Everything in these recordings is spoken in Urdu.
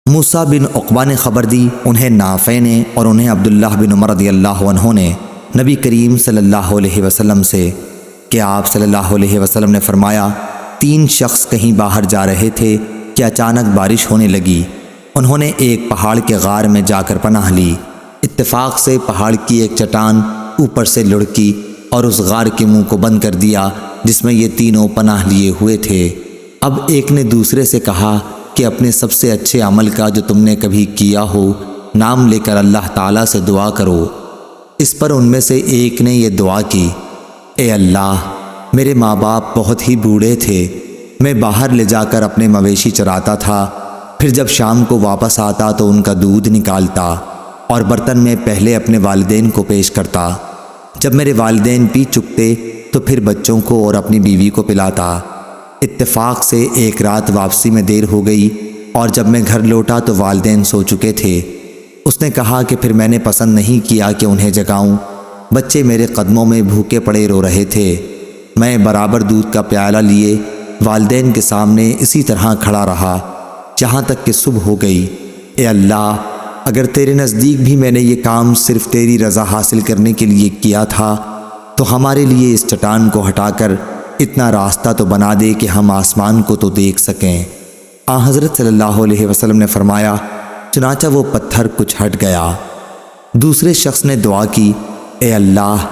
موسیٰ بن عقبہ نے خبر دی، انہیں نافع نے اور انہیں عبداللہ بن عمر رضی اللہ عنہ نے نبی کریم صلی اللہ علیہ وسلم سے کہ آپ صلی اللہ علیہ وسلم نے فرمایا 3 شخص کہیں باہر جا رہے تھے کہ اچانک بارش ہونے لگی۔ انہوں نے ایک پہاڑ کے غار میں جا کر پناہ لی۔ اتفاق سے پہاڑ کی ایک چٹان اوپر سے لڑکی اور اس غار کے منہ کو بند کر دیا جس میں یہ تینوں پناہ لیے ہوئے تھے۔ اب ایک نے دوسرے سے کہا کہ اپنے سب سے اچھے عمل کا جو تم نے کبھی کیا ہو نام لے کر اللہ تعالیٰ سے دعا کرو۔ اس پر ان میں سے ایک نے یہ دعا کی، اے اللہ، میرے ماں باپ بہت ہی بوڑھے تھے، میں باہر لے جا کر اپنے مویشی چراتا تھا، پھر جب شام کو واپس آتا تو ان کا دودھ نکالتا اور برتن میں پہلے اپنے والدین کو پیش کرتا، جب میرے والدین پی چکتے تو پھر بچوں کو اور اپنی بیوی کو پلاتا۔ اتفاق سے ایک رات واپسی میں دیر ہو گئی اور جب میں گھر لوٹا تو والدین سو چکے تھے۔ اس نے کہا کہ پھر میں نے پسند نہیں کیا کہ انہیں جگاؤں، بچے میرے قدموں میں بھوکے پڑے رو رہے تھے۔ میں برابر دودھ کا پیالہ لیے والدین کے سامنے اسی طرح کھڑا رہا جہاں تک کہ صبح ہو گئی۔ اے اللہ، اگر تیرے نزدیک بھی میں نے یہ کام صرف تیری رضا حاصل کرنے کے لیے کیا تھا تو ہمارے لیے اس چٹان کو ہٹا کر اتنا راستہ تو بنا دے کہ ہم آسمان کو تو دیکھ سکیں۔ حضرت صلی اللہ علیہ وسلم نے فرمایا، چنانچہ وہ پتھر کچھ ہٹ گیا۔ دوسرے شخص نے دعا کی، اے اللہ،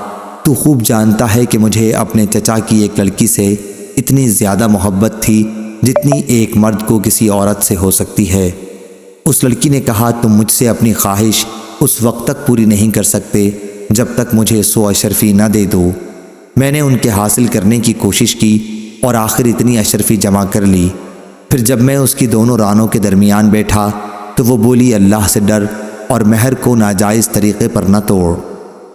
تو خوب جانتا ہے کہ مجھے اپنے چچا کی ایک لڑکی سے اتنی زیادہ محبت تھی جتنی ایک مرد کو کسی عورت سے ہو سکتی ہے۔ اس لڑکی نے کہا، تم مجھ سے اپنی خواہش اس وقت تک پوری نہیں کر سکتے جب تک مجھے 100 اشرفی نہ دے دو۔ میں نے ان کے حاصل کرنے کی کوشش کی اور آخر اتنی اشرفی جمع کر لی۔ پھر جب میں اس کی دونوں رانوں کے درمیان بیٹھا تو وہ بولی، اللہ سے ڈر اور مہر کو ناجائز طریقے پر نہ توڑ۔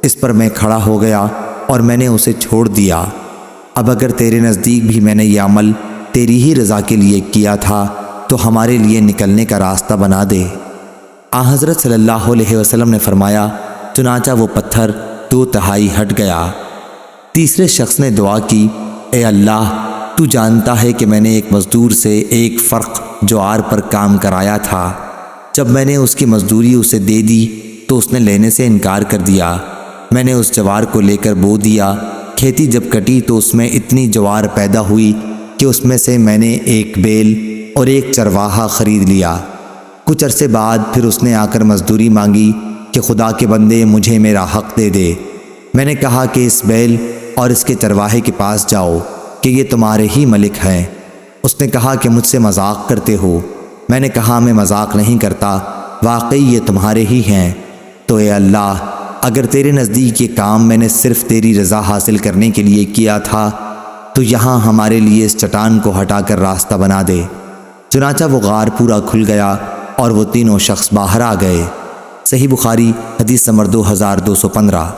اس پر میں کھڑا ہو گیا اور میں نے اسے چھوڑ دیا۔ اب اگر تیرے نزدیک بھی میں نے یہ عمل تیری ہی رضا کے لیے کیا تھا تو ہمارے لیے نکلنے کا راستہ بنا دے۔ حضرت صلی اللہ علیہ وسلم نے فرمایا، چنانچہ وہ پتھر 2 تہائی ہٹ گیا۔ تیسرے شخص نے دعا کی، اے اللہ، تو جانتا ہے کہ میں نے ایک مزدور سے ایک فرق جوار پر کام کرایا تھا۔ جب میں نے اس کی مزدوری اسے دے دی تو اس نے لینے سے انکار کر دیا۔ میں نے اس جوار کو لے کر بو دیا۔ کھیتی جب کٹی تو اس میں اتنی جوار پیدا ہوئی کہ اس میں سے میں نے ایک بیل اور ایک چرواہا خرید لیا۔ کچھ عرصے بعد پھر اس نے آ کر مزدوری مانگی کہ خدا کے بندے، مجھے میرا حق دے دے۔ میں نے کہا کہ اس بیل اور اس کے چرواہے کے پاس جاؤ کہ یہ تمہارے ہی ملک ہیں۔ اس نے کہا کہ مجھ سے مذاق کرتے ہو۔ میں نے کہا، میں مذاق نہیں کرتا، واقعی یہ تمہارے ہی ہیں۔ تو اے اللہ، اگر تیرے نزدیک یہ کام میں نے صرف تیری رضا حاصل کرنے کے لیے کیا تھا تو یہاں ہمارے لیے اس چٹان کو ہٹا کر راستہ بنا دے۔ چنانچہ وہ غار پورا کھل گیا اور وہ تینوں شخص باہر آ گئے۔ صحیح بخاری حدیث نمبر 2215۔